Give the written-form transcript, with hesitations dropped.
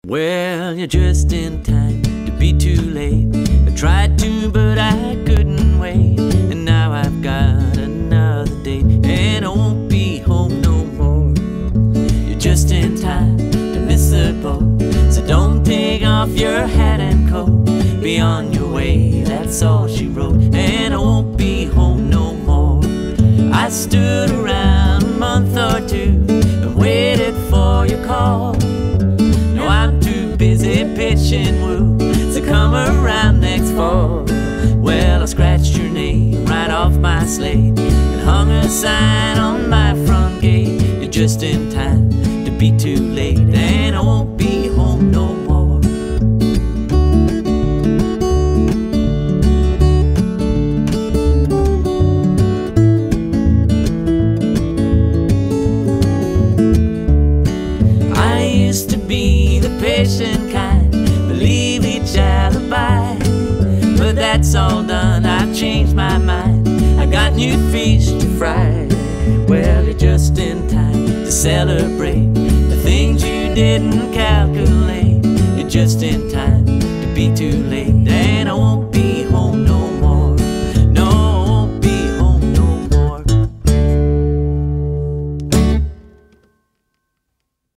Well, you're just in time to be too late. I tried to, but I couldn't wait. And now I've got another date, and I won't be home no more. You're just in time to miss the boat, so don't take off your hat and coat. Be on your way, that's all she wrote. And I won't be home no more. I stood around a month or two and waited for your call. No, I'm too busy pitching woo, so come around next fall. Well, I scratched your name right off my slate and hung a sign on my front gate. You're just in time to be too late, and I won't be home no more. I used to be the patient kind, believe each alibi, but that's all done, I've changed my mind. I got new fish to fry. Well, you're just in time to celebrate the things you didn't calculate. You're just in time to be too late.